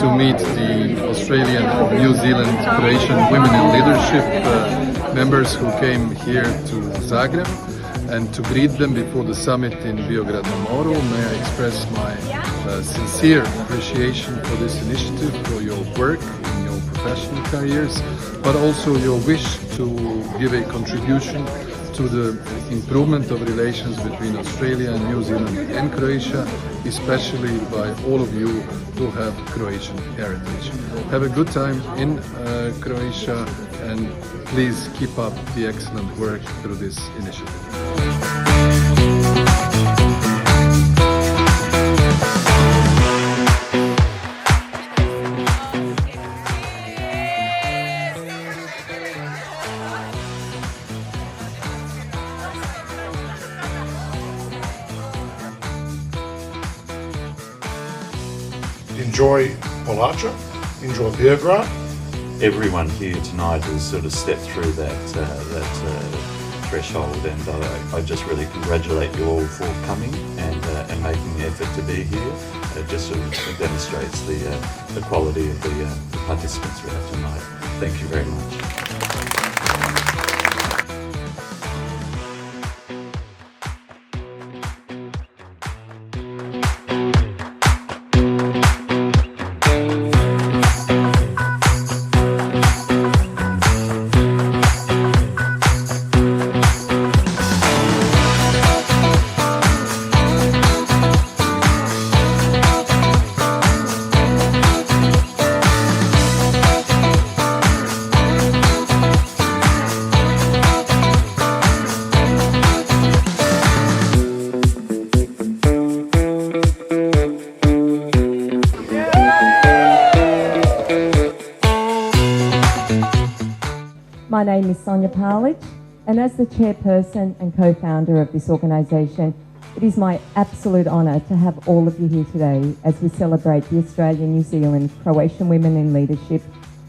to meet the Australian and New Zealand Croatian Women in Leadership members who came here to Zagreb, and to greet them before the summit in Beograd na Moru. May I express my sincere appreciation for this initiative, for your work in your professional careers, but also your wish to give a contribution to the improvement of relations between Australia and New Zealand and Croatia, especially by all of you who have Croatian heritage. Have a good time in Croatia, and please keep up the excellent work through this initiative. Enjoy Polača, enjoy Beograd. Everyone here tonight has sort of stepped through that threshold, and I just really congratulate you all for coming and making the effort to be here. It just sort of demonstrates the quality of the participants we have tonight. Thank you very much. My name is Sonia Parlich, and as the chairperson and co-founder of this organisation, it is my absolute honour to have all of you here today as we celebrate the Australian-New Zealand Croatian Women in Leadership,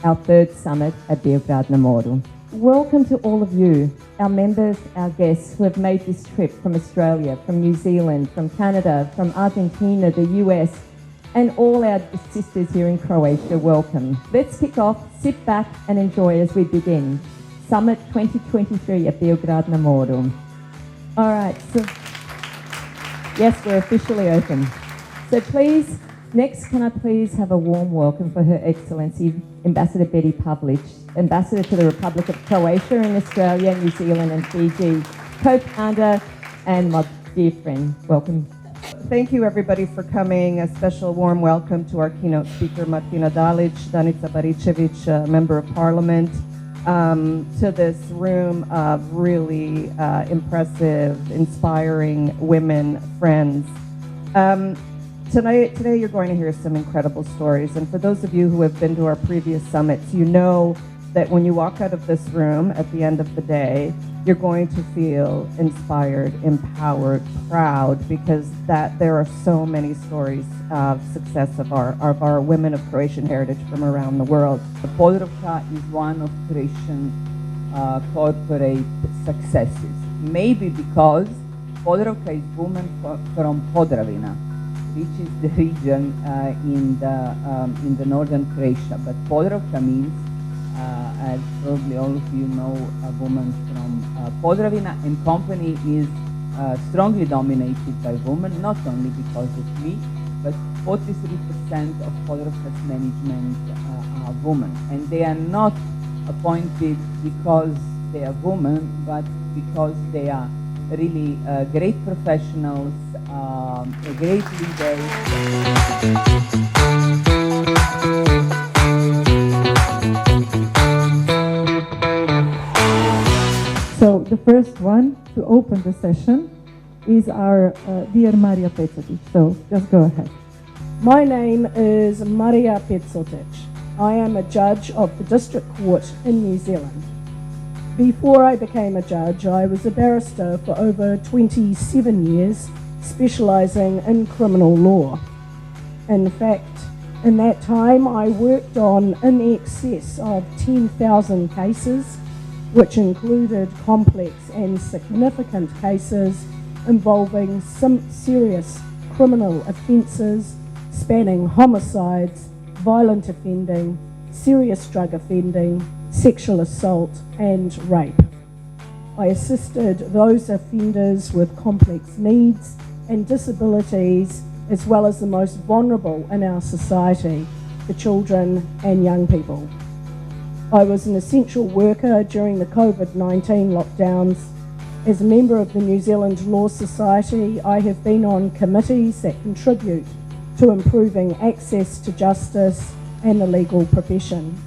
our third summit at Beograd na Moru. Welcome to all of you, our members, our guests who have made this trip from Australia, from New Zealand, from Canada, from Argentina, the US, and all our sisters here in Croatia. Welcome. Let's kick off, sit back and enjoy as we begin. Summit 2023 at Beograd na Moru. All right, so yes, we're officially open. So please, next can I please have a warm welcome for Her Excellency Ambassador Betty Pavlic, Ambassador to the Republic of Croatia in Australia, New Zealand and Fiji, co-founder and my dear friend. Welcome. Thank you everybody for coming. A special warm welcome to our keynote speaker Martina Dalic, Danica Baričević, Member of Parliament, to this room of really impressive, inspiring women friends. Today you're going to hear some incredible stories, and for those of you who have been to our previous summits, you know that when you walk out of this room at the end of the day, you're going to feel inspired, empowered, proud, because there are so many stories of success of our women of Croatian heritage from around the world. Podravka is one of Croatian corporate successes. Maybe because Podravka is woman from Podravina, which is the region in the northern Croatia. But Podravka means, as probably all of you know, a woman from Podravina, and company is strongly dominated by women, not only because of me, but 43% of Podravka's management are women. And they are not appointed because they are women, but because they are really great professionals, great leaders. So the first one to open the session is our dear Marija Pecetić. So just go ahead. My name is Marija Pecetić. I am a judge of the District Court in New Zealand. Before I became a judge, I was a barrister for over 27 years, specialising in criminal law. In fact, in that time I worked on in excess of 10,000 cases, which included complex and significant cases involving some serious criminal offences spanning homicides, violent offending, serious drug offending, sexual assault and rape. I assisted those offenders with complex needs and disabilities, as well as the most vulnerable in our society, the children and young people. I was an essential worker during the COVID-19 lockdowns. As a member of the New Zealand Law Society, I have been on committees that contribute to improving access to justice and the legal profession.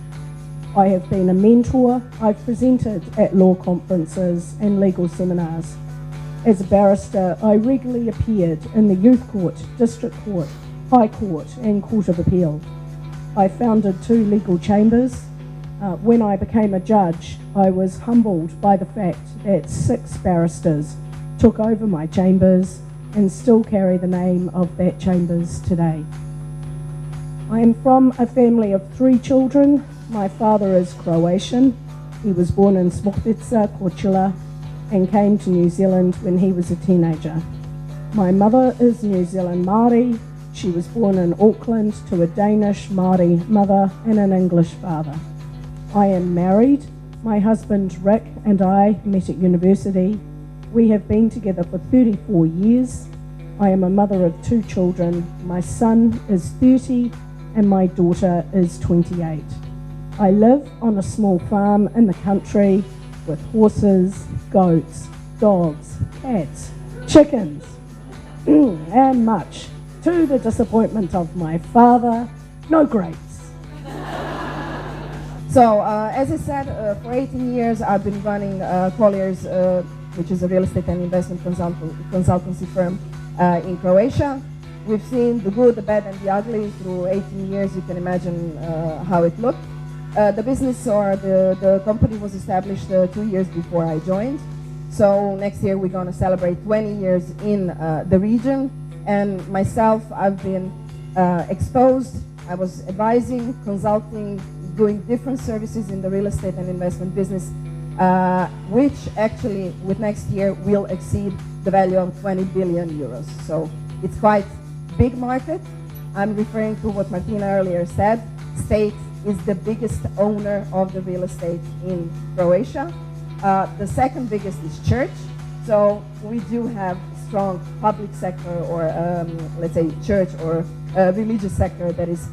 I have been a mentor. I've presented at law conferences and legal seminars. As a barrister, I regularly appeared in the Youth Court, District Court, High Court and Court of Appeal. I founded 2 legal chambers. When I became a judge, I was humbled by the fact that 6 barristers took over my chambers and still carry the name of that chambers today. I am from a family of 3 children. My father is Croatian. He was born in Smokvica, Korčula, and came to New Zealand when he was a teenager. My mother is New Zealand Māori. She was born in Auckland to a Danish Māori mother and an English father. I am married. My husband Rick and I met at university. We have been together for 34 years. I am a mother of 2 children. My son is 30 and my daughter is 28. I live on a small farm in the country with horses, goats, dogs, cats, chickens, and much. To the disappointment of my father, no grapes. So, as I said, for 18 years I've been running Colliers, which is a real estate and investment consultancy firm in Croatia. We've seen the good, the bad and the ugly through 18 years. You can imagine how it looked. The business or the company was established 2 years before I joined. So next year we're going to celebrate 20 years in the region. And myself, I've been exposed. I was advising, consulting, doing different services in the real estate and investment business, which actually with next year will exceed the value of 20 billion euros. So it's quite big market. I'm referring to what Martina earlier said. State is the biggest owner of the real estate in Croatia. The second biggest is church. So we do have strong public sector or let's say church or religious sector that is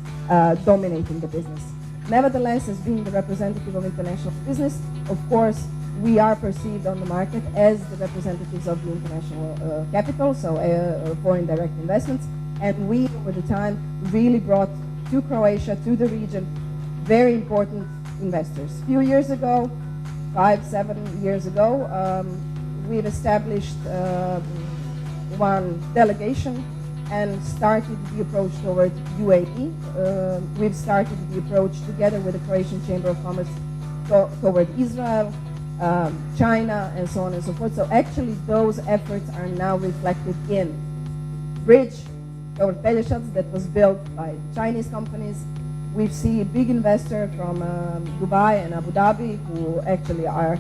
dominating the business. Nevertheless, as being the representative of international business, of course, we are perceived on the market as the representatives of the international capital, so foreign direct investments. And we, over the time, really brought to Croatia, to the region, very important investors. A few years ago, 5-7 years ago, we've established one delegation and started the approach toward UAE. We've started the approach together with the Croatian Chamber of Commerce toward Israel, China, and so on and so forth. So actually those efforts are now reflected in bridge toward Pelješac that was built by Chinese companies. We see a big investor from Dubai and Abu Dhabi who actually are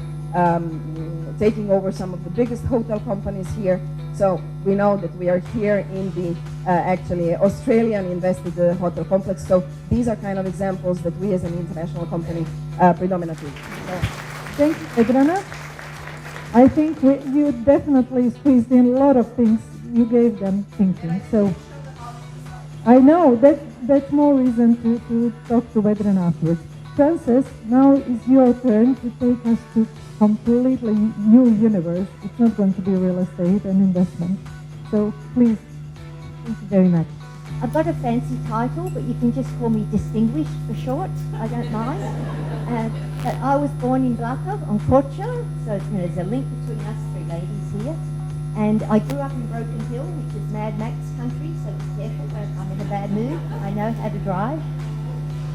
taking over some of the biggest hotel companies here. So we know that we are here in the actually Australian invested hotel complex. So these are kind of examples that we as an international company predominantly. So. Thank you, Adriana. I think you definitely squeezed in a lot of things. You gave them thinking. So I know that's more reason to talk to Adriana afterwards. Frances, now is your turn to take us to completely new universe. It's not going to be real estate and investment. So please, thank you very much. I've got a fancy title, but you can just call me Distinguished for short. I don't mind. But I was born in Vlakov on Korčula, so there's a link between us 3 ladies here. And I grew up in Broken Hill, which is Mad Max country, so be careful when I'm in a bad mood. I know how to drive.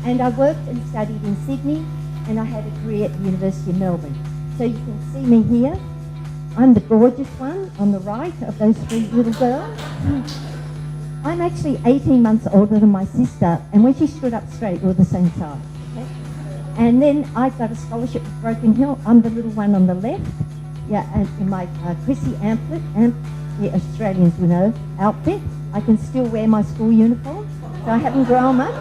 And I worked and studied in Sydney, and I had a career at the University of Melbourne. So you can see me here. I'm the gorgeous one on the right of those 3 little girls. I'm actually 18 months older than my sister, and when she stood up straight, we were the same size. Okay? And then I got a scholarship at Broken Hill. I'm the little one on the left. Yeah, and in my Chrissy Amplet, the Australians will know, outfit. I can still wear my school uniform, so I haven't grown much.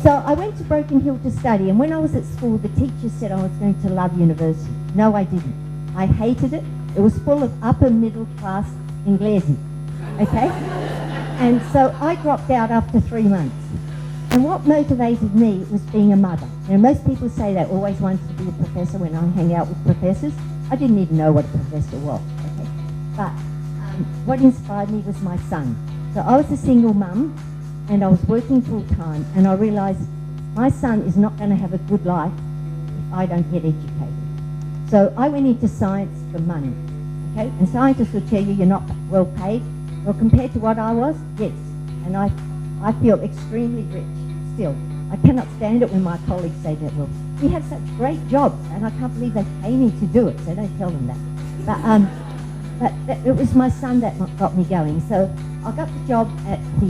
So I went to Broken Hill to study, and when I was at school, the teacher said I was going to love university. No, I didn't. I hated it. It was full of upper middle class Inglesi, okay? And so I dropped out after 3 months. And what motivated me was being a mother. You know, most people say they always wanted to be a professor when I hang out with professors. I didn't even know what a professor was, okay? But what inspired me was my son. So I was a single mum, and I was working full time, and I realised my son is not going to have a good life if I don't get educated. So I went into science for money, okay? And scientists will tell you you're not well paid. Well, compared to what I was, yes. And I feel extremely rich still. I cannot stand it when my colleagues say that, well, we have such great jobs, and I can't believe they pay me to do it, so don't tell them that. But it was my son that got me going. So I got the job at the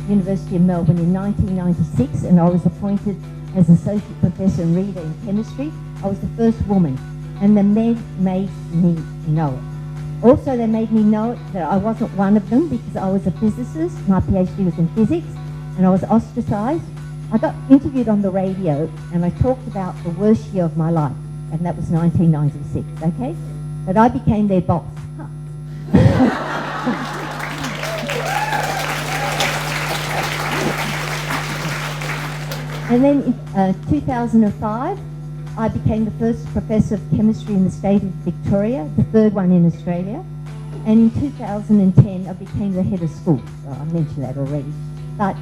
University of Melbourne in 1996, and I was appointed as Associate Professor and Reader in Chemistry. I was the first woman, and the men made me know it. Also, they made me know that I wasn't one of them because I was a physicist. My PhD was in physics, and I was ostracised. I got interviewed on the radio, and I talked about the worst year of my life, and that was 1996, okay? But I became their boss. And then in 2005, I became the first professor of chemistry in the state of Victoria, the third one in Australia. And in 2010, I became the head of school. Well, I mentioned that already. But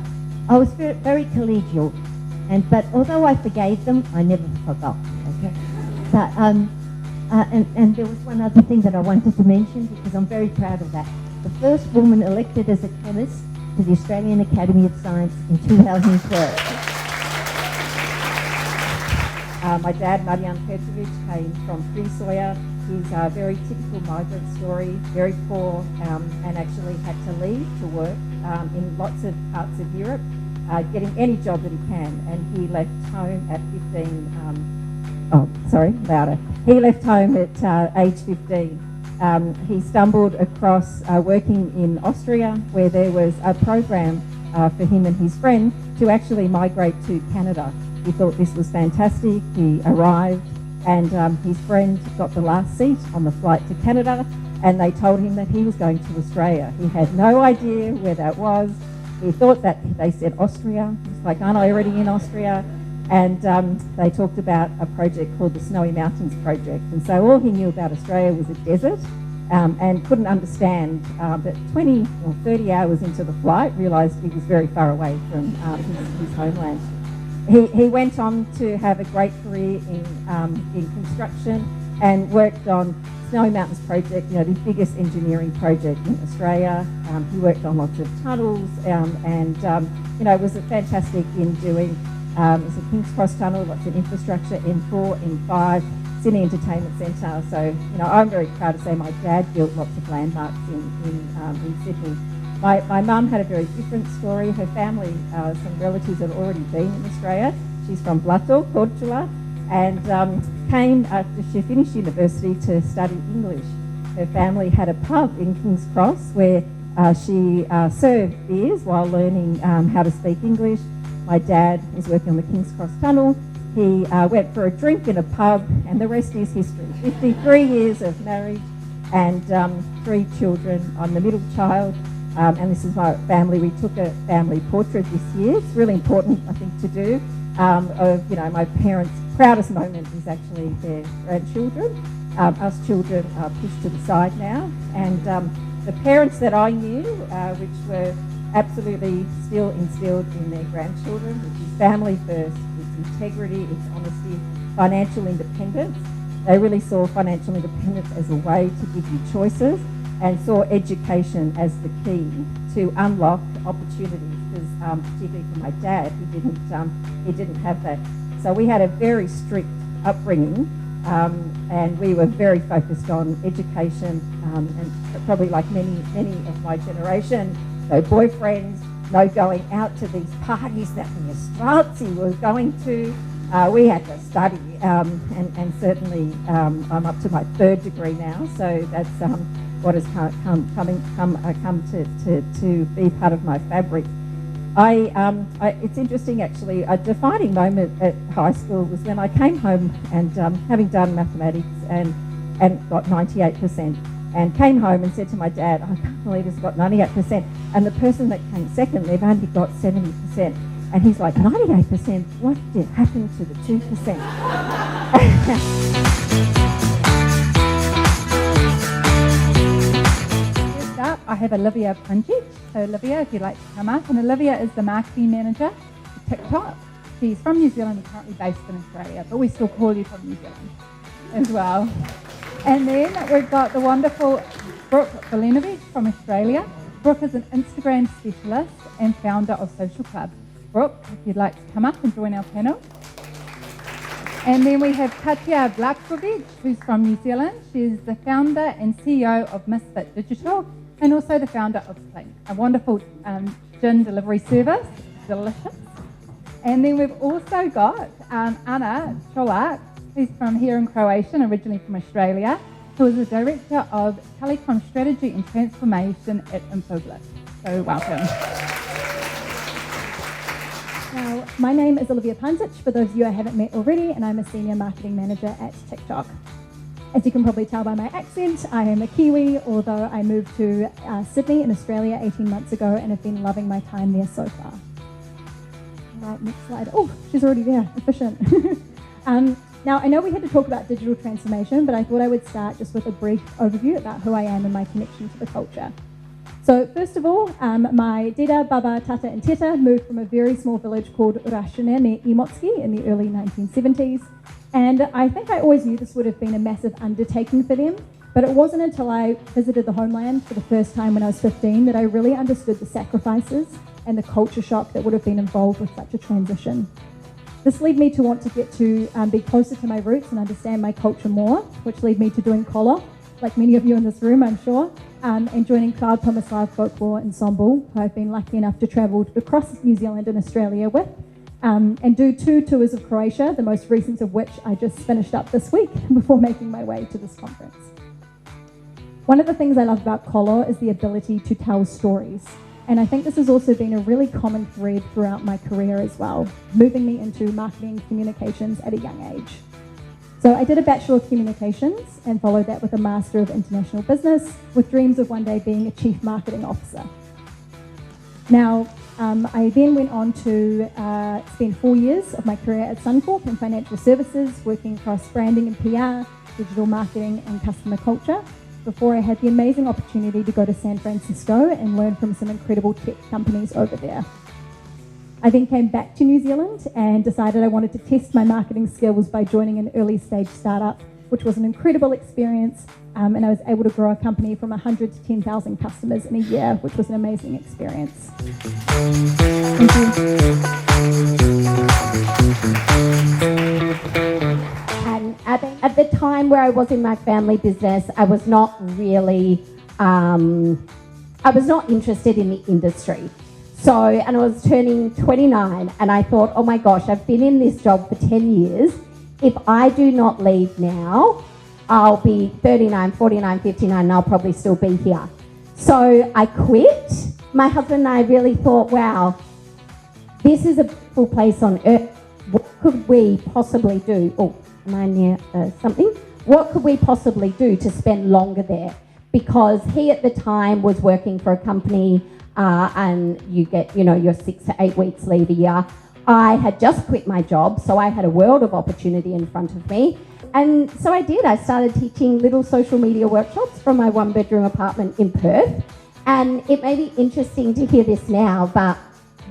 I was very, very collegial. But although I forgave them, I never forgot. Okay? But, and there was one other thing that I wanted to mention because I'm very proud of that. The first woman elected as a chemist to the Australian Academy of Science in 2012. My dad, Marian Petrovic, came from Frisoya. He's a very typical migrant story, very poor, and actually had to leave to work in lots of parts of Europe, getting any job that he can. And he left home at 15, He left home at age 15. He stumbled across working in Austria, where there was a program for him and his friend to actually migrate to Canada. He thought this was fantastic. He arrived, and his friend got the last seat on the flight to Canada, and they told him that he was going to Australia. He had no idea where that was. He thought that they said Austria. He's like, aren't I already in Austria? And they talked about a project called the Snowy Mountains Project. And so all he knew about Australia was a desert, and couldn't understand that 20 or 30 hours into the flight, realised he was very far away from his homeland. He went on to have a great career in construction and worked on Snowy Mountains Project, you know, the biggest engineering project in Australia. He worked on lots of tunnels and you know, was fantastic in doing there's a King's Cross Tunnel, lots of infrastructure, M4, M5, Sydney Entertainment Centre. So, you know, I'm very proud to say my dad built lots of landmarks in Sydney. My mum had a very different story. Her family, some relatives had already been in Australia. She's from Blato, Korčula, and came after she finished university to study English. Her family had a pub in King's Cross where she served beers while learning how to speak English. My dad was working on the King's Cross Tunnel. He went for a drink in a pub, and the rest is history. 53 years of marriage and 3 children. I'm the middle child. And this is my family. We took a family portrait this year. It's really important, I think, to do. Of, you know, my parents' proudest moment is actually their grandchildren. Us children are pushed to the side now. And the parents that I knew, which were absolutely still instilled in their grandchildren, which is family first, it's integrity, it's honesty, financial independence. They really saw financial independence as a way to give you choices, and saw education as the key to unlock opportunities. Because particularly for my dad, he didn't have that. So we had a very strict upbringing, and we were very focused on education, and probably like many of my generation, no boyfriends, no going out to these parties that the Streltsy was going to. We had to study, and certainly I'm up to my 3rd degree now, so that's what has come to be part of my fabric. It's interesting actually, a defining moment at high school was when I came home and having done mathematics and got 98%, and came home and said to my dad, I can't believe it's got 98%, and the person that came second, they've only got 70%. And he's like, 98%? What did happen to the 2%? First up, I have Olivia Punjic. So Olivia, if you'd like to come up. And Olivia is the marketing manager for TikTok. She's from New Zealand and currently based in Australia, but we still call you from New Zealand as well. And then we've got the wonderful Brooke Velenovich from Australia. Brooke is an Instagram specialist and founder of Social Club. Brooke, if you'd like to come up and join our panel. And then we have Katja Vlakovic, who's from New Zealand. She's the founder and CEO of Misfit Digital and also the founder of Sling, a wonderful gin delivery service. Delicious. And then we've also got Anna Cholak, who's from here in Croatia, originally from Australia, who is the Director of Telecom Strategy and Transformation at Infoblis. So welcome. Now, my name is Olivia Punjic, for those of you I haven't met already, and I'm a Senior Marketing Manager at TikTok. As you can probably tell by my accent, I am a Kiwi, although I moved to Sydney in Australia 18 months ago and have been loving my time there so far. All right, next slide. Oh, she's already there, efficient. Now, I know we had to talk about digital transformation, but I thought I would start just with a brief overview about who I am and my connection to the culture. So first of all, my Deda, Baba, Tata and Teta moved from a very small village called Urashine near Imotski in the early 1970s. And I think I always knew this would have been a massive undertaking for them, but it wasn't until I visited the homeland for the first time when I was 15 that I really understood the sacrifices and the culture shock that would have been involved with such a transition. This led me to want to get to be closer to my roots and understand my culture more, which led me to doing kolo, like many of you in this room, I'm sure, and joining Cloud Pomaslav Folklore Ensemble, who I've been lucky enough to travel across New Zealand and Australia with, and do 2 tours of Croatia, the most recent of which I just finished up this week before making my way to this conference. One of the things I love about kolo is the ability to tell stories. And I think this has also been a really common thread throughout my career as well, moving me into marketing communications at a young age. So I did a Bachelor of Communications and followed that with a Master of International Business, with dreams of one day being a Chief Marketing Officer. Now, I then went on to spend 4 years of my career at Suncorp in financial services, working across branding and PR, digital marketing and customer culture, before I had the amazing opportunity to go to San Francisco and learn from some incredible tech companies over there. I then came back to New Zealand and decided I wanted to test my marketing skills by joining an early stage startup, which was an incredible experience, and I was able to grow a company from 100 to 10,000 customers in a year, which was an amazing experience. Thank you. And at the time where I was in my family business, I was not really, I was not interested in the industry. So, and I was turning 29 and I thought, oh my gosh, I've been in this job for 10 years. If I do not leave now, I'll be 39, 49, 59 and I'll probably still be here. So I quit. My husband and I really thought, wow, this is a beautiful place on earth. What could we possibly do? Oh, am I near something? What could we possibly do to spend longer there? Because he at the time was working for a company and you get, your 6 to 8 weeks leave a year. I had just quit my job, so I had a world of opportunity in front of me. And so I did. I started teaching little social media workshops from my 1-bedroom apartment in Perth. And it may be interesting to hear this now, but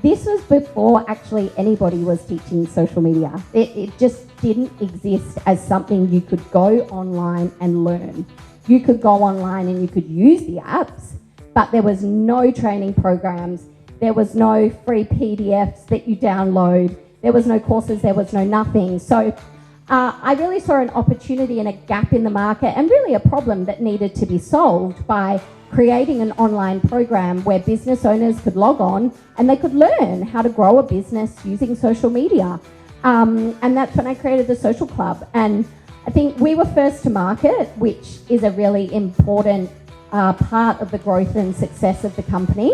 this was before actually anybody was teaching social media. It just didn't exist as something you could go online and learn. You could go online and you could use the apps, but there was no training programs. There was no free PDFs that you download. There was no courses, there was no nothing. So I really saw an opportunity and a gap in the market and really a problem that needed to be solved by creating an online program where business owners could log on and they could learn how to grow a business using social media. And that's when I created the Social Club. And I think we were first to market, which is a really important part of the growth and success of the company.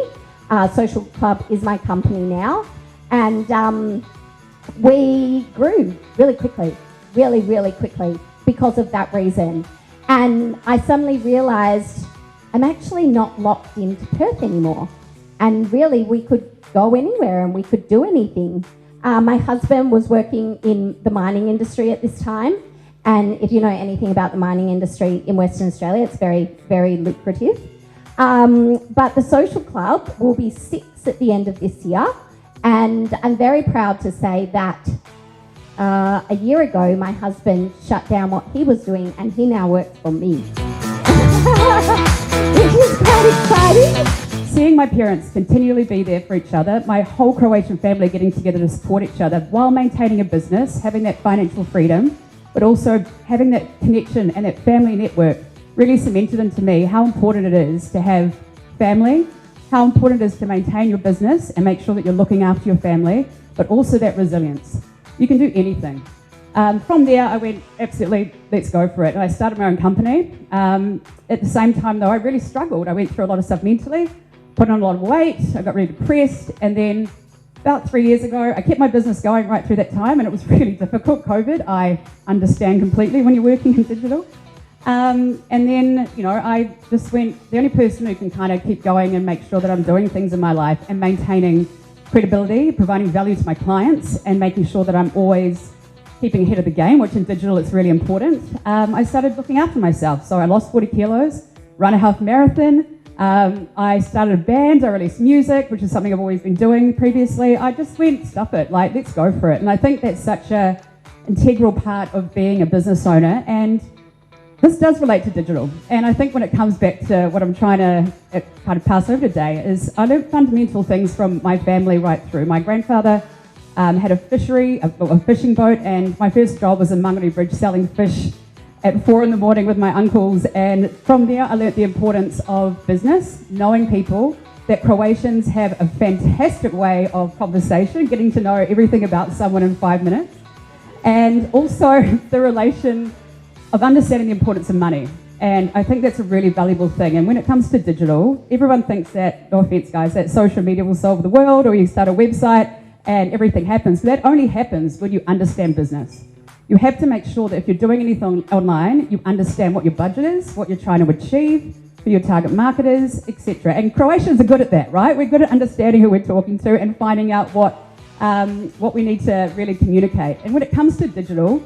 Social Club is my company now, and we grew really quickly, really quickly because of that reason. And I suddenly realised I'm actually not locked into Perth anymore. And really, we could go anywhere and we could do anything. My husband was working in the mining industry at this time. And if you know anything about the mining industry in Western Australia, it's very lucrative. But the Social Club will be 6 at the end of this year. And I'm very proud to say that a year ago, my husband shut down what he was doing and he now works for me. Which is quite exciting. Seeing my parents continually be there for each other, my whole Croatian family getting together to support each other while maintaining a business, having that financial freedom, but also having that connection and that family network really cemented into me how important it is to have family, how important it is to maintain your business and make sure that you're looking after your family, but also that resilience. You can do anything. From there, I went, absolutely, let's go for it. And I started my own company. At the same time, though, I really struggled. I went through a lot of stuff mentally, put on a lot of weight, I got really depressed, and then about 3 years ago, I kept my business going right through that time, and it was really difficult, COVID. I understand completely when you're working in digital. And then, you know, I just went, the only person who can kind of keep going and make sure that I'm doing things in my life and maintaining credibility, providing value to my clients, and making sure that I'm always keeping ahead of the game, which in digital it's really important. I started looking after myself. So I lost 40 kilos, run a half marathon. I started a band, I released music, which is something I've always been doing previously. I just went, stuff it, like, let's go for it. And I think that's such a integral part of being a business owner. And this does relate to digital. And I think when it comes back to what I'm trying to kind of pass over today is I learned fundamental things from my family right through. My grandfather had a fishery, a fishing boat, and my first job was in Mangere Bridge selling fish at 4 in the morning with my uncles. And from there, I learnt the importance of business, knowing people, that Croatians have a fantastic way of conversation, getting to know everything about someone in 5 minutes. And also the relation of understanding the importance of money. And I think that's a really valuable thing. And when it comes to digital, everyone thinks that, no offense guys, that social media will solve the world, or you start a website and everything happens. But that only happens when you understand business. You have to make sure that if you're doing anything online, you understand what your budget is, what you're trying to achieve, who your target market is, etc. And Croatians are good at that, right? We're good at understanding who we're talking to and finding out what we need to really communicate. And when it comes to digital,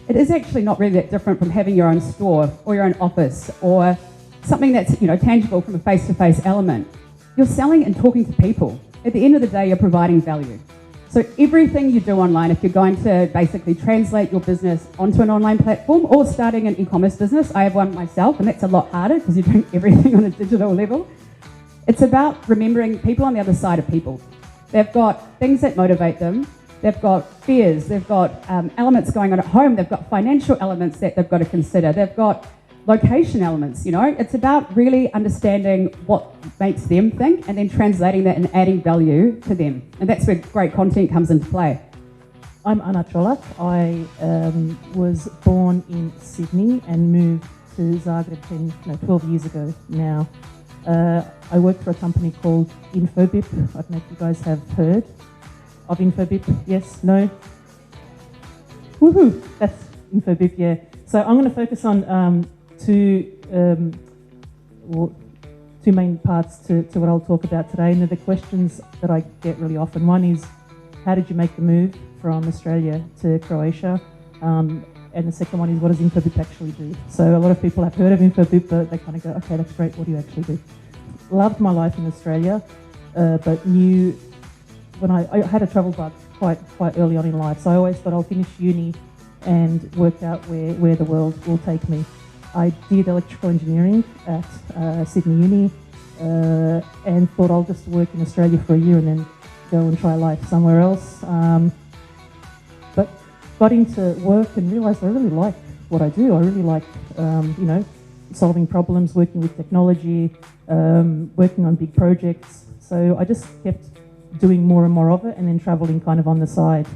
it is actually not really that different from having your own store or your own office or something that's, you know, tangible from a face-to-face element. You're selling and talking to people. At the end of the day, you're providing value. So everything you do online, if you're going to basically translate your business onto an online platform or starting an e-commerce business, I have one myself, and that's a lot harder because you're doing everything on a digital level. It's about remembering people on the other side of people. They've got things that motivate them. They've got fears. They've got elements going on at home. They've got financial elements that they've got to consider. They've got location elements, you know. It's about really understanding what makes them think and then translating that and adding value to them. And that's where great content comes into play. I'm Anna Čolak. I was born in Sydney and moved to Zagreb 12 years ago now. I work for a company called Infobip. I don't know if you guys have heard of Infobip. Yes? No? Woohoo! That's Infobip, yeah. So I'm going to focus on two main parts to what I'll talk about today. And they're the questions that I get really often. One is, how did you make the move from Australia to Croatia? And the second one is, what does Infobip actually do? So a lot of people have heard of Infobip, but they kind of go, okay, that's great, what do you actually do? Loved my life in Australia, but knew when I had a travel bug quite early on in life. So I always thought I'll finish uni and work out where the world will take me. I did electrical engineering at Sydney Uni and thought I'll just work in Australia for a year and then go and try life somewhere else. But got into work and realised I really like what I do. I really like, you know, solving problems, working with technology, working on big projects. So I just kept doing more and more of it and then travelling kind of on the side.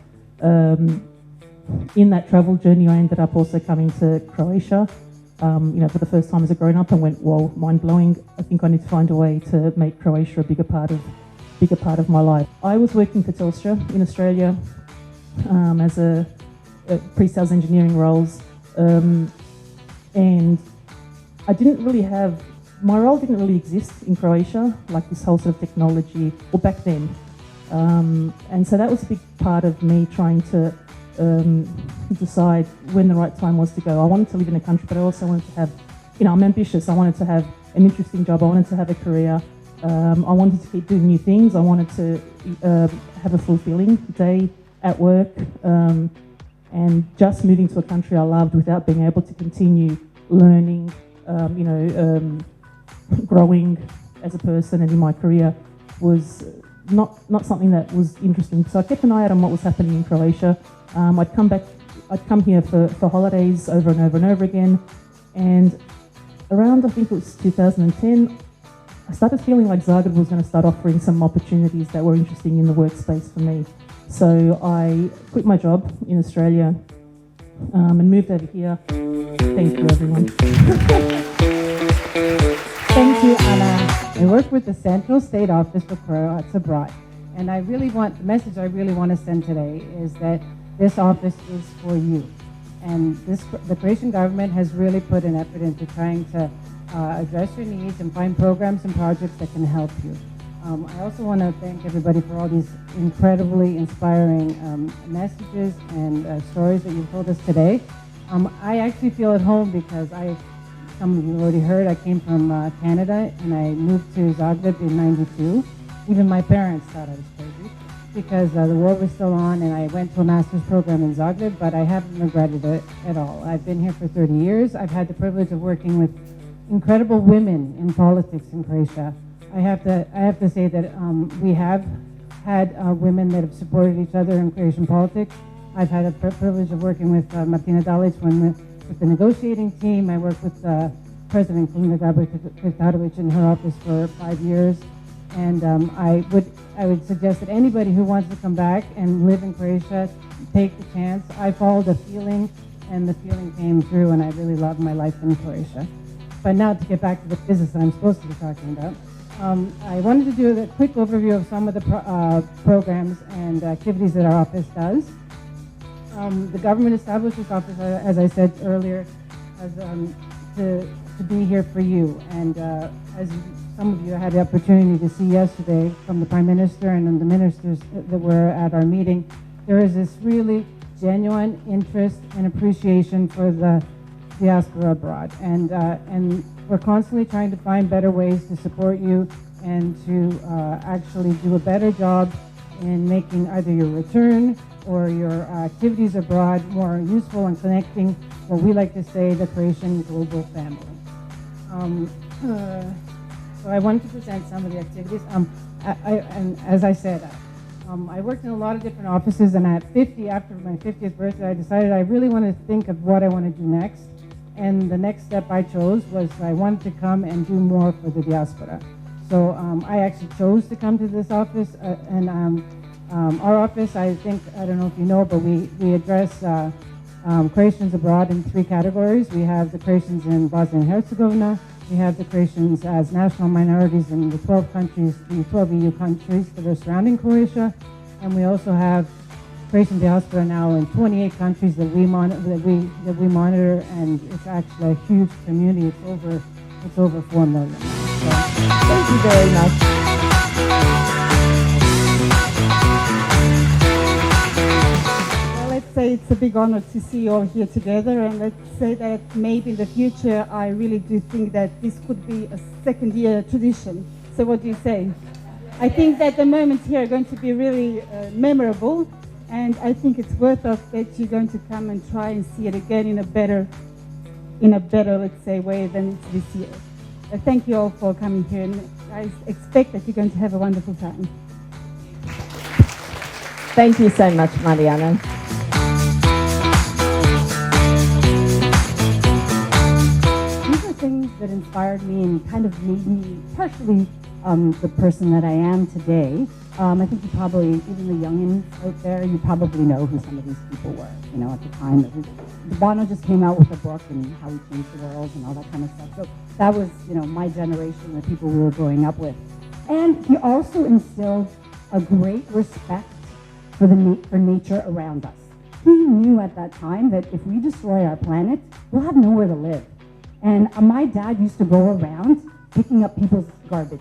In that travel journey, I ended up also coming to Croatia. for the first time as a grown-up, and went, "Whoa, mind-blowing! I think I need to find a way to make Croatia a bigger part of my life." I was working for Telstra in Australia as a pre-sales engineering roles, and I didn't really have. My role didn't really exist in Croatia, like this whole sort of technology, or back then. And so that was a big part of me trying to decide when the right time was to go. I wanted to live in a country, but I also wanted to have, I'm ambitious. I wanted to have an interesting job. I wanted to have a career. I wanted to keep doing new things. I wanted to have a fulfilling day at work. And just moving to a country I loved without being able to continue learning, growing as a person and in my career was not something that was interesting. So I kept an eye out on what was happening in Croatia. I'd come here for holidays over and over and over again. And around, I think it was 2010, I started feeling like Zagreb was going to start offering some opportunities that were interesting in the workspace for me. So I quit my job in Australia and moved over here. Thank you, everyone. Thank you, Anna. I work with the Central State Office for Croats Abroad. And the message I really want to send today is that this office is for you. And the Croatian government has really put an effort into trying to address your needs and find programs and projects that can help you. I also want to thank everybody for all these incredibly inspiring messages and stories that you've told us today. I actually feel at home because some of you already heard, I came from Canada and I moved to Zagreb in '92. Even my parents thought I was crazy because the war was still on, and I went to a master's program in Zagreb, but I haven't regretted it at all. I've been here for 30 years. I've had the privilege of working with incredible women in politics in Croatia. I have to say that we have had women that have supported each other in Croatian politics. I've had the privilege of working with Martina Dalic with the negotiating team. I worked with President Kolina Grabar-Kitarovic in her office for 5 years. And I would suggest that anybody who wants to come back and live in Croatia, take the chance. I followed the feeling, and the feeling came through, and I really loved my life in Croatia. But now to get back to the business that I'm supposed to be talking about, I wanted to do a quick overview of some of the programs and activities that our office does. The government established this office, as I said earlier, to be here for you. And as some of you had the opportunity to see yesterday from the Prime Minister and the ministers that were at our meeting, there is this really genuine interest and appreciation for the diaspora abroad. And we're constantly trying to find better ways to support you and to actually do a better job in making either your return or your activities abroad more useful and connecting what we like to say the Croatian global family. So I wanted to present some of the activities. And as I said, I worked in a lot of different offices, and at 50, after my 50th birthday, I decided I really wanted to think of what I want to do next. And the next step I chose was I wanted to come and do more for the diaspora. So I actually chose to come to this office, and our office, I don't know if you know, but we address Croatians abroad in 3 categories. We have the Croatians in Bosnia and Herzegovina, we have the Croatians as national minorities in the 12 countries, the 12 EU countries that are surrounding Croatia, and we also have Croatian diaspora now in 28 countries that we monitor, and it's actually a huge community. It's over 4 million. So, thank you very much. Let's say it's a big honor to see you all here together, and let's say that maybe in the future I really do think that this could be a second-year tradition. So what do you say? I think that the moments here are going to be really memorable, and I think it's worth it that you're going to come and try and see it again in a better, let's say, way than it's this year. Thank you all for coming here, and I expect that you're going to have a wonderful time. Thank you so much, Mariana. These are things that inspired me and kind of made me partially the person that I am today. I think you probably, even the youngins out there, you probably know who some of these people were, you know, at the time. Bono just came out with a book and how he changed the world and all that kind of stuff. So that was, you know, my generation, the people we were growing up with. And he also instilled a great respect for nature around us. He knew at that time that if we destroy our planet, we'll have nowhere to live. And my dad used to go around picking up people's garbage.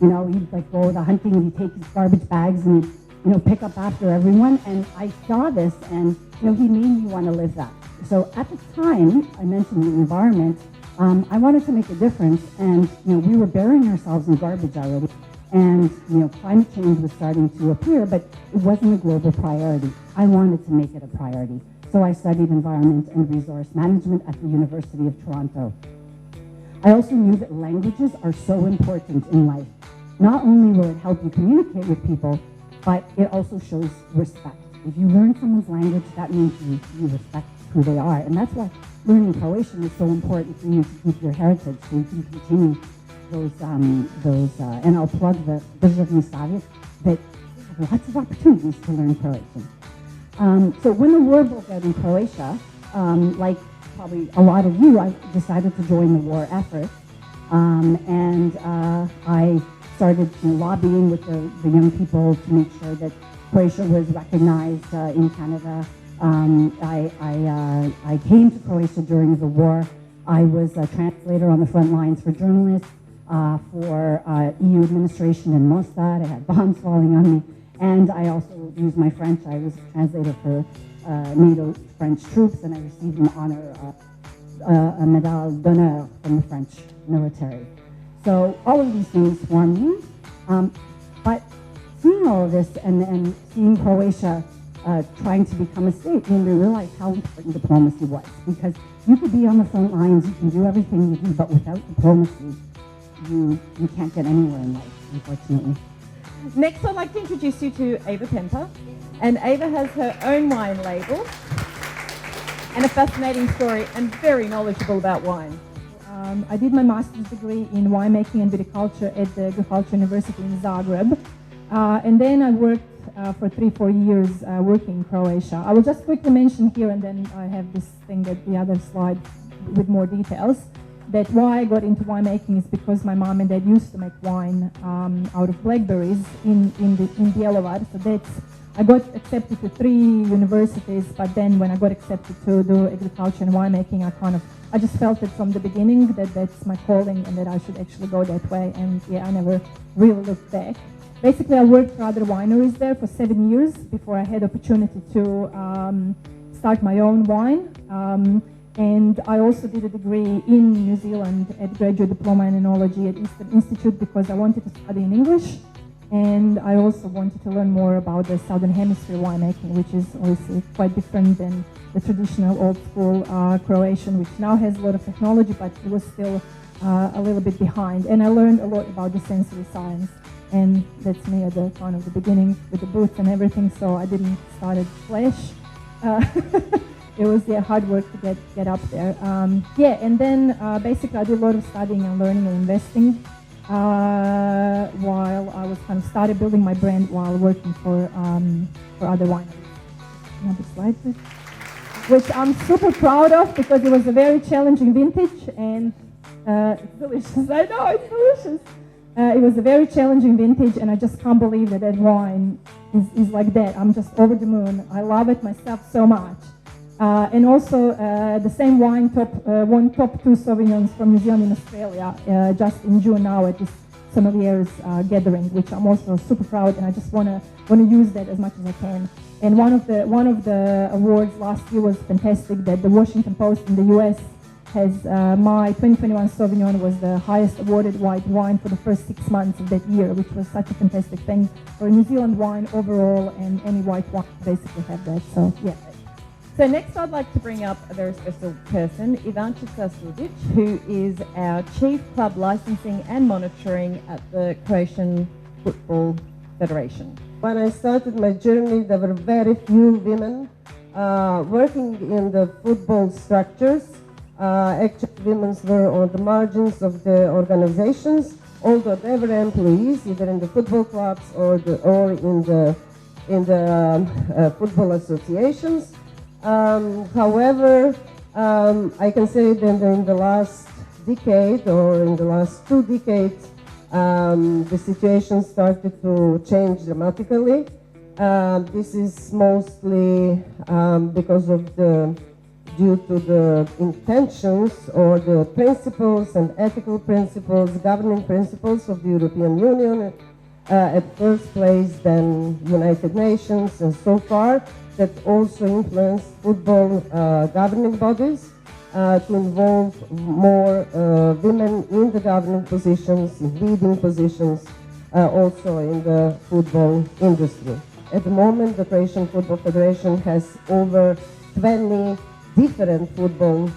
You know, he'd like go the hunting and he'd take his garbage bags and, you know, pick up after everyone. And I saw this and, you know, he made me want to live that. So at the time, I mentioned the environment, I wanted to make a difference. And, you know, we were burying ourselves in garbage already. And, you know, climate change was starting to appear, but it wasn't a global priority. I wanted to make it a priority. So I studied environment and resource management at the University of Toronto. I also knew that languages are so important in life. Not only will it help you communicate with people, but it also shows respect. If you learn someone's language, that means you respect who they are. And that's why learning Croatian is so important for you to keep your heritage, so you can continue those and I'll plug the Državni Savjet that have lots of opportunities to learn Croatian. So when the war broke out in Croatia, like probably a lot of you, I decided to join the war effort. I started lobbying with the young people to make sure that Croatia was recognized in Canada. I came to Croatia during the war. I was a translator on the front lines for journalists, for EU administration in Mostar. I had bombs falling on me. And I also used my French. I was a translator for NATO French troops, and I received an honor, a Médaille d'Honneur from the French military. So all of these things formed me. But seeing all of this and seeing Croatia trying to become a state made me realize how important diplomacy was. Because you could be on the front lines, you can do everything you do, but without diplomacy, you can't get anywhere in life, unfortunately. Next, I'd like to introduce you to Ava Pemper. And Ava has her own wine label and a fascinating story and very knowledgeable about wine. I did my master's degree in winemaking and viticulture at the Agricultural University in Zagreb. And then I worked for 3-4 years working in Croatia. I will just quickly mention here, and then I have this thing at the other slide with more details, that why I got into winemaking is because my mom and dad used to make wine out of blackberries in Bjelovar. So I got accepted to 3 universities, but then when I got accepted to do agriculture and winemaking, I just felt it from the beginning that that's my calling and that I should actually go that way. And yeah, I never really looked back. Basically, I worked for other wineries there for 7 years before I had opportunity to start my own wine. And I also did a degree in New Zealand at Graduate Diploma in Enology at Eastern Institute because I wanted to study in English. And I also wanted to learn more about the Southern Hemisphere winemaking, which is obviously quite different than the traditional old school Croatian, which now has a lot of technology, but it was still a little bit behind. And I learned a lot about the sensory science. And that's me at the kind of the beginning with the boots and everything, so I didn't start at flash. It was hard work to get up there. And then basically I did a lot of studying and learning and investing while I was kind of started building my brand while working for other wineries. Another slide, please. Which I'm super proud of because it was a very challenging vintage and it's delicious. I know, it's delicious. It was a very challenging vintage and I just can't believe that wine is like that. I'm just over the moon. I love it myself so much. And also the same wine won top 2 Sauvignons from New Zealand and Australia just in June now at this sommeliers gathering, which I'm also super proud, and I just want to use that as much as I can. And one of the awards last year was fantastic, that the Washington Post in the US has my 2021 Sauvignon was the highest awarded white wine for the first 6 months of that year, which was such a fantastic thing for a New Zealand wine overall, and any white wine basically have that. So yeah. So next I'd like to bring up a very special person, Ivančica Sudic, who is our Chief Club Licensing and Monitoring at the Croatian Football Federation. When I started my journey, there were very few women working in the football structures. Actually, women were on the margins of the organizations, although they were employees either in the football clubs or in the football associations. However, I can say that in the last decade or in the last 2 decades, the situation started to change dramatically. This is mostly because of due to the intentions or the principles and ethical principles, governing principles of the European Union, at first place then United Nations, and so far that also influenced football governing bodies to involve more women in the governing positions, in leading positions, also in the football industry. At the moment, the Croatian Football Federation has over 20 different football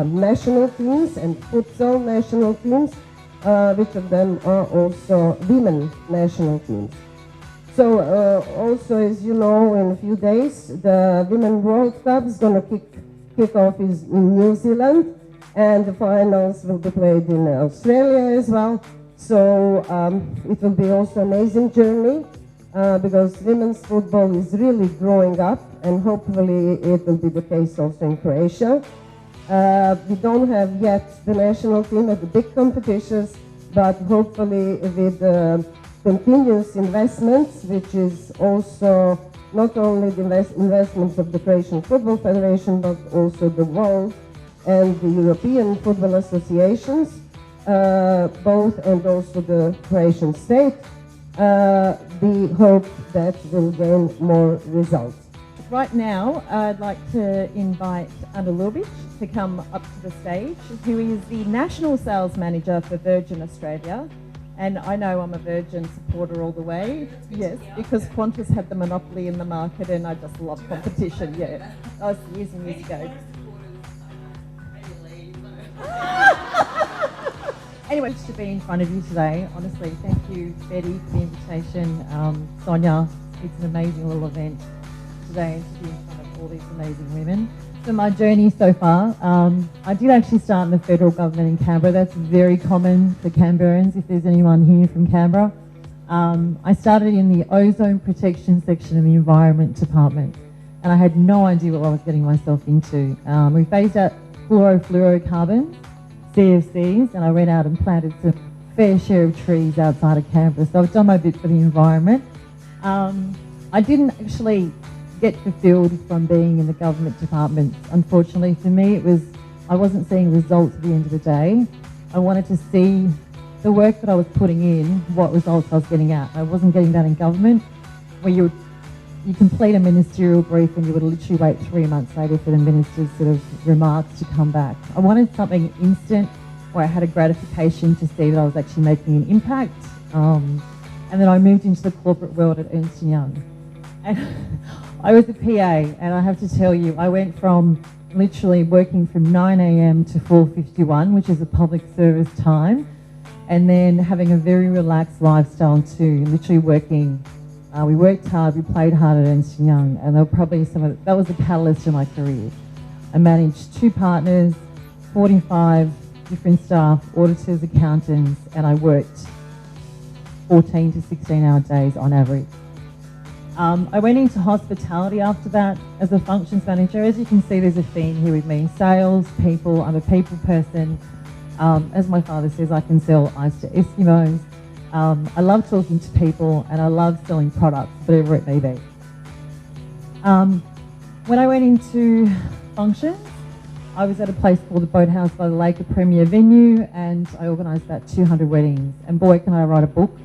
national teams and futsal national teams, which of them are also women national teams. So also, as you know, in a few days, the Women World Cup is going to kick off in New Zealand, and the finals will be played in Australia as well. So it will be also an amazing journey because women's football is really growing up, and hopefully it will be the case also in Croatia. We don't have yet the national team at the big competitions, but hopefully with continuous investments, which is also not only the investments of the Croatian Football Federation, but also the world and the European football associations, both, and also the Croatian state, we hope that will gain more results. Right now, I'd like to invite Ana Lubic to come up to the stage, who is the National Sales Manager for Virgin Australia. And I know I'm a Virgin supporter all the way, yes, because Qantas had the monopoly in the market, and I just love competition, yeah. That was years and years ago. Anyway, to be in front of you today, honestly, thank you, Betty, for the invitation. Sonia, it's an amazing little event today to be in front of all these amazing women. So my journey so far, I did actually start in the federal government in Canberra. That's very common for Canberrans, if there's anyone here from Canberra. I started in the ozone protection section of the Environment Department, and I had no idea what I was getting myself into. We phased out chlorofluorocarbons, CFCs, and I went out and planted some fair share of trees outside of Canberra. So I've done my bit for the environment. I didn't actually get fulfilled from being in the government department. Unfortunately for me, I wasn't seeing results at the end of the day. I wanted to see the work that I was putting in, what results I was getting out. I wasn't getting that in government, where you complete a ministerial brief and you would literally wait 3 months later for the minister's sort of remarks to come back. I wanted something instant where I had a gratification to see that I was actually making an impact. And then I moved into the corporate world at Ernst & Young. And I was a PA, and I have to tell you, I went from literally working from 9 a.m. to 4:51, which is a public service time, and then having a very relaxed lifestyle too, literally working. We worked hard, we played hard at Ernst & Young, and that was the catalyst in my career. I managed 2 partners, 45 different staff, auditors, accountants, and I worked 14 to 16-hour days on average. I went into hospitality after that as a functions manager. As you can see, there's a theme here with me. Sales, people, I'm a people person. As my father says, I can sell ice to Eskimos. I love talking to people, and I love selling products, whatever it may be. When I went into functions, I was at a place called the Boathouse by the Lake, a premier venue, and I organised about 200 weddings. And boy, can I write a book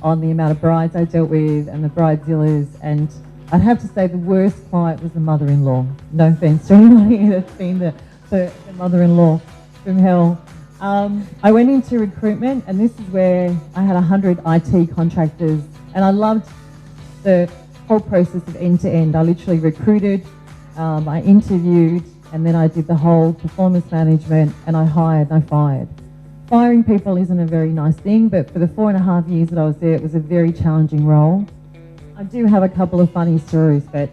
on the amount of brides I dealt with and the bridezillas. And I'd have to say the worst client was the mother-in-law. No offence to anybody that's been the mother-in-law from hell. I went into recruitment, and this is where I had 100 IT contractors, and I loved the whole process of end-to-end. I literally recruited, I interviewed, and then I did the whole performance management, and I hired and I fired. Firing people isn't a very nice thing, but for the 4.5 years that I was there, it was a very challenging role. I do have a couple of funny stories, but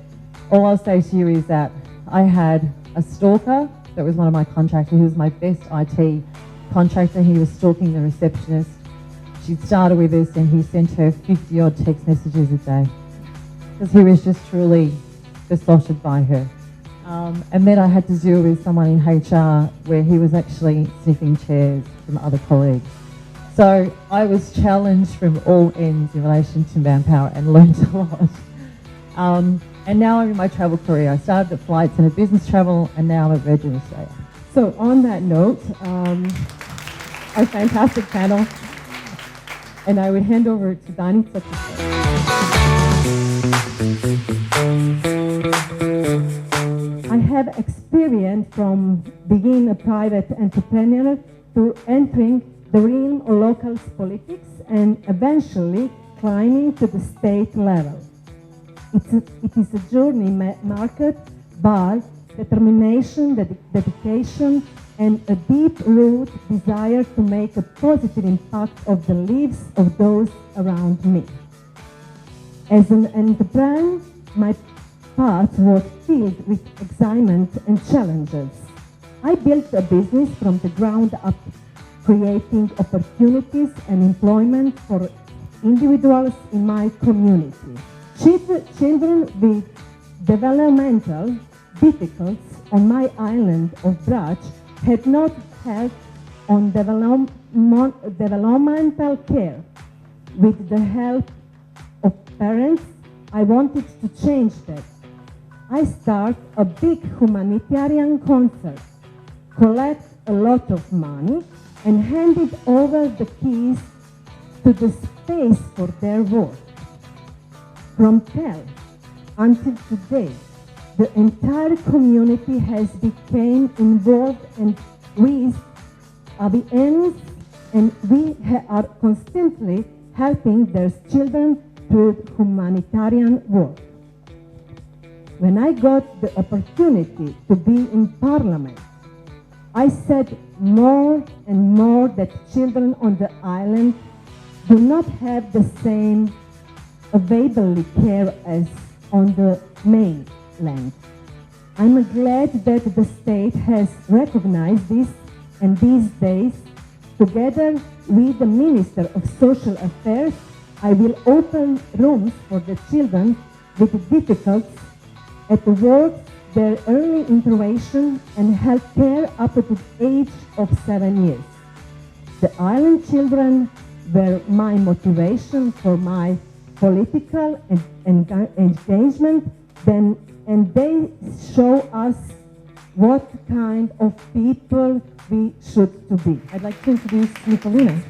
all I'll say to you is that I had a stalker that was one of my contractors. He was my best IT contractor. He was stalking the receptionist. She started with us and he sent her 50 odd text messages a day because he was just truly besotted by her. And then I had to deal with someone in HR where he was actually sniffing chairs from other colleagues. So I was challenged from all ends in relation to manpower and learned a lot. And now I'm in my travel career. I started at flights and a business travel, and now I'm a Virgin Australia. So on that note, our fantastic panel, and I would hand over to Dani. I have experience from being a private entrepreneur to entering the realm of local politics and eventually climbing to the state level. It is a journey marked by determination, dedication, and a deep-rooted desire to make a positive impact of the lives of those around me. As an entrepreneur, my path was filled with excitement and challenges. I built a business from the ground up, creating opportunities and employment for individuals in my community. Children with developmental difficulties on my island of Brach had not had on developmental care. With the help of parents, I wanted to change that. I started a big humanitarian concert, collect a lot of money, and handed over the keys to the space for their work. From then until today, the entire community has become involved and with AUS, and we are constantly helping their children through humanitarian work. When I got the opportunity to be in Parliament, I said more and more that children on the island do not have the same available care as on the mainland. I'm glad that the state has recognized this, and these days, together with the Minister of Social Affairs, I will open rooms for the children with difficulties at work, their early intervention and health care up to the age of 7 years. The island children were my motivation for my political engagement, and they show us what kind of people we should to be. I'd like to introduce Nicolina.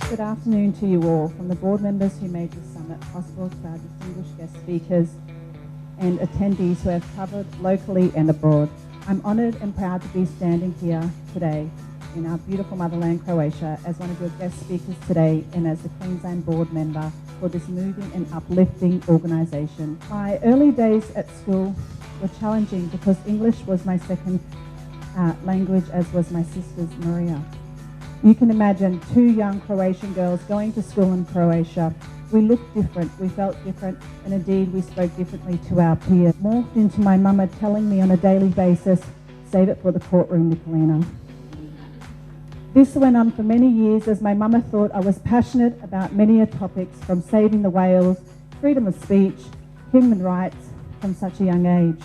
Good afternoon to you all, from the board members who made this summit possible to our distinguished guest speakers and attendees who have travelled locally and abroad. I'm honoured and proud to be standing here today in our beautiful motherland, Croatia, as one of your guest speakers today and as the Queensland board member for this moving and uplifting organisation. My early days at school were challenging because English was my second language, as was my sister's Maria. You can imagine two young Croatian girls going to school in Croatia. We looked different, we felt different, and indeed we spoke differently to our peers. Morphed into my mama telling me on a daily basis, save it for the courtroom, Nicolina. This went on for many years as my mama thought I was passionate about many topics, from saving the whales, freedom of speech, human rights, from such a young age.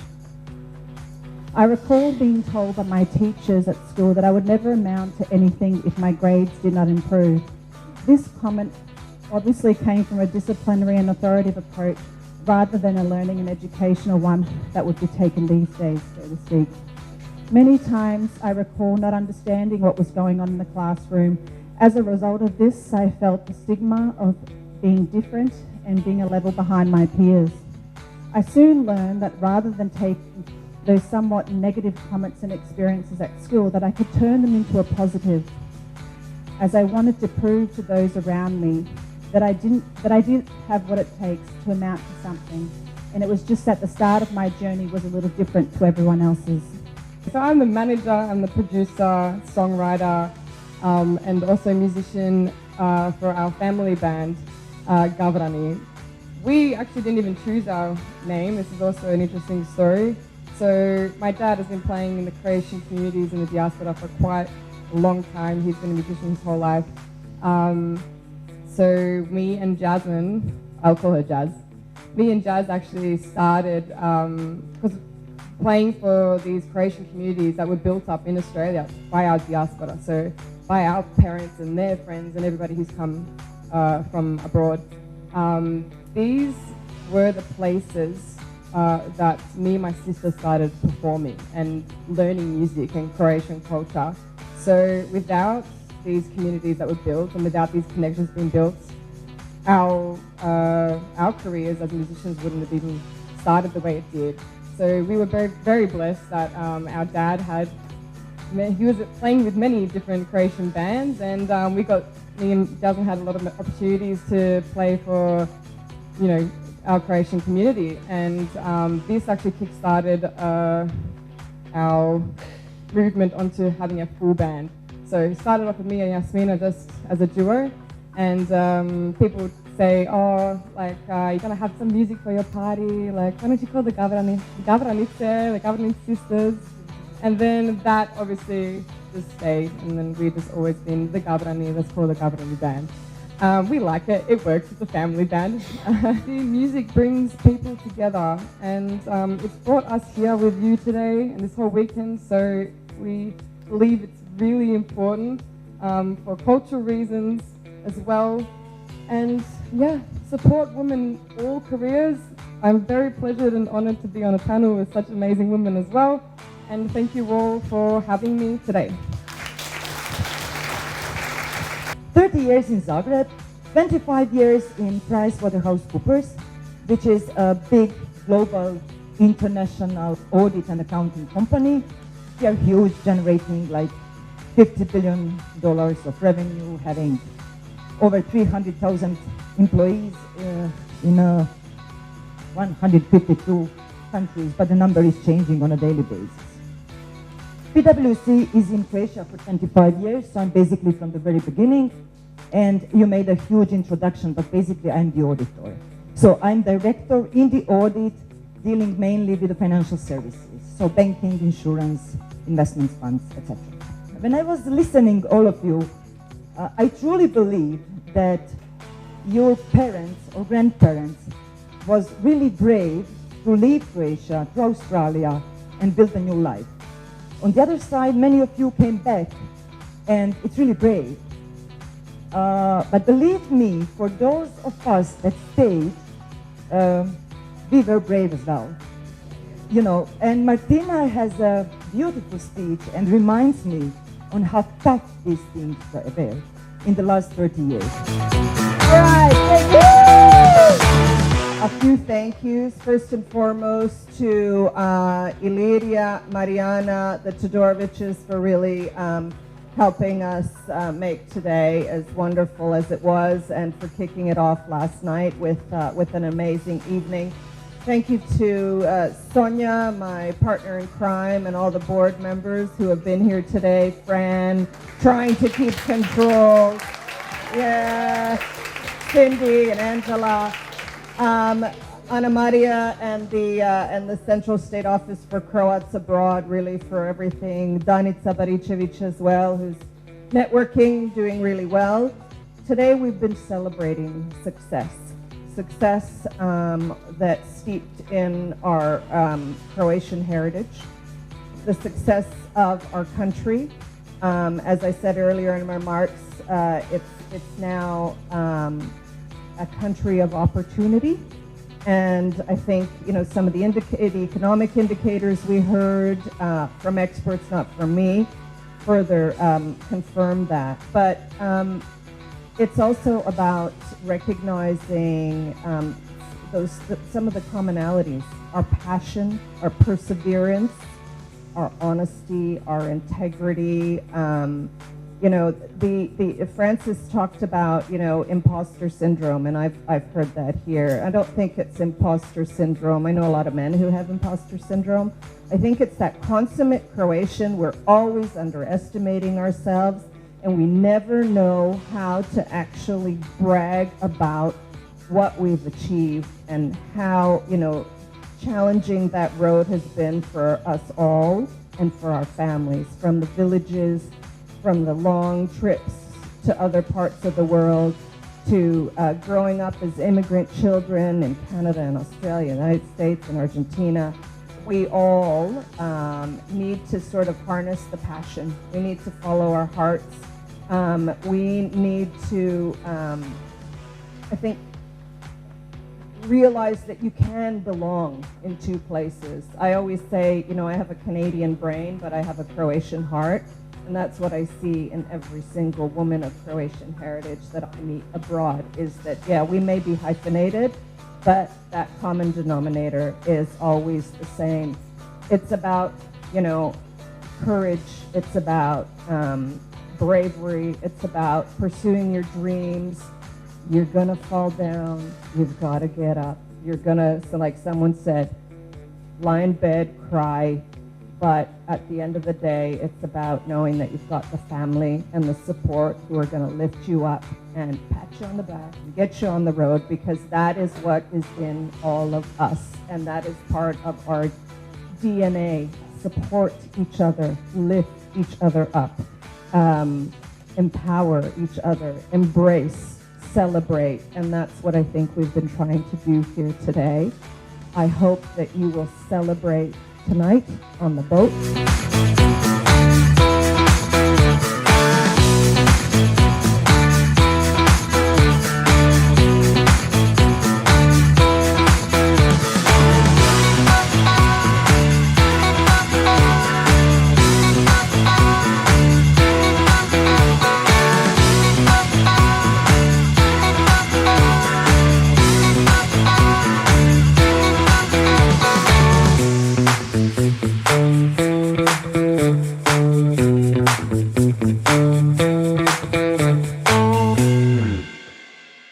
I recall being told by my teachers at school that I would never amount to anything if my grades did not improve. This comment obviously came from a disciplinary and authoritative approach rather than a learning and educational one that would be taken these days, so to speak. Many times I recall not understanding what was going on in the classroom. As a result of this, I felt the stigma of being different and being a level behind my peers. I soon learned that rather than take those somewhat negative comments and experiences at school, that I could turn them into a positive, as I wanted to prove to those around me that I did have what it takes to amount to something, and it was just that the start of my journey was a little different to everyone else's. So I'm the manager, I'm the producer, songwriter, and also musician for our family band, Gavrani. We actually didn't even choose our name. This is also an interesting story. So my dad has been playing in the Croatian communities in the diaspora for quite a long time. He's been a musician his whole life. So me and Jasmine, I'll call her Jazz, me and Jazz actually started because playing for these Croatian communities that were built up in Australia by our diaspora, so by our parents and their friends and everybody who's come from abroad. These were the places that me and my sister started performing and learning music and Croatian culture. So without these communities that were built and without these connections being built, our careers as musicians wouldn't have even started the way it did. So we were very, very blessed that our dad he was playing with many different Croatian bands, and me and Jasmine had a lot of opportunities to play for, our Croatian community. And this actually kick-started our movement onto having a full band. So it started off with me and Yasmina just as a duo, and people would say, oh, like, you're gonna have some music for your party, like, why don't you call the Gavranice, the Gavranice sisters? And then that obviously just stayed, and then we've just always been the Gavrani, let's call the Gavrani band. We like it, it works, it's a family band. The music brings people together, and it's brought us here with you today and this whole weekend, so we believe it's really important for cultural reasons as well. And yeah, support women in all careers. I'm very pleasured and honored to be on a panel with such amazing women as well. And thank you all for having me today. 30 years in Zagreb, 25 years in PricewaterhouseCoopers, which is a big global international audit and accounting company. They are huge, generating like $50 billion of revenue, having over 300,000 employees in 152 countries, but the number is changing on a daily basis. PwC is in Croatia for 25 years, so I'm basically from the very beginning. And you made a huge introduction, but basically I'm the auditor. So I'm director in the audit, dealing mainly with the financial services, so banking, insurance, investment funds, etc. When I was listening all of you, I truly believe that your parents or grandparents was really brave to leave Croatia to Australia and build a new life. On the other side, many of you came back, and it's really brave. But believe me, for those of us that stayed, we were brave as well. And Martina has a beautiful speech and reminds me on how tough these things were in the last 30 years. All right, thank you. A few thank yous. First and foremost to Illyria, Mariana, the Todoroviches for really helping us make today as wonderful as it was, and for kicking it off last night with an amazing evening. Thank you to Sonia, my partner in crime, and all the board members who have been here today. Fran, trying to keep control. Yes. Cindy and Angela. Anna Maria and the Central State Office for Croats Abroad, really for everything. Danica Baričević as well, who's networking, doing really well. Today we've been celebrating success. Success that's steeped in our Croatian heritage, the success of our country. As I said earlier in my remarks, it's now a country of opportunity. And I think, some of the economic indicators we heard from experts, not from me, further confirm that. But it's also about recognizing some of the commonalities, our passion, our perseverance, our honesty, our integrity. Francis talked about, imposter syndrome, and I've heard that here. I don't think it's imposter syndrome. I know a lot of men who have imposter syndrome. I think it's that consummate Croatian. We're always underestimating ourselves, and we never know how to actually brag about what we've achieved and how, challenging that road has been for us all and for our families, from the villages, from the long trips to other parts of the world, to growing up as immigrant children in Canada and Australia, United States and Argentina. We all need to sort of harness the passion. We need to follow our hearts. We need to, I think, realize that you can belong in two places. I always say, you know, I have a Canadian brain, but I have a Croatian heart. And that's what I see in every single woman of Croatian heritage that I meet abroad, is that, yeah, we may be hyphenated, but that common denominator is always the same. It's about, you know, courage. It's about bravery. It's about pursuing your dreams. You're going to fall down. You've got to get up. You're going to, so like someone said, lie in bed, cry. But at the end of the day, it's about knowing that you've got the family and the support who are going to lift you up and pat you on the back and get you on the road, because that is what is in all of us. And that is part of our DNA. Support each other, lift each other up, empower each other, embrace, celebrate. And that's what I think we've been trying to do here today. I hope that you will celebrate tonight on the boat.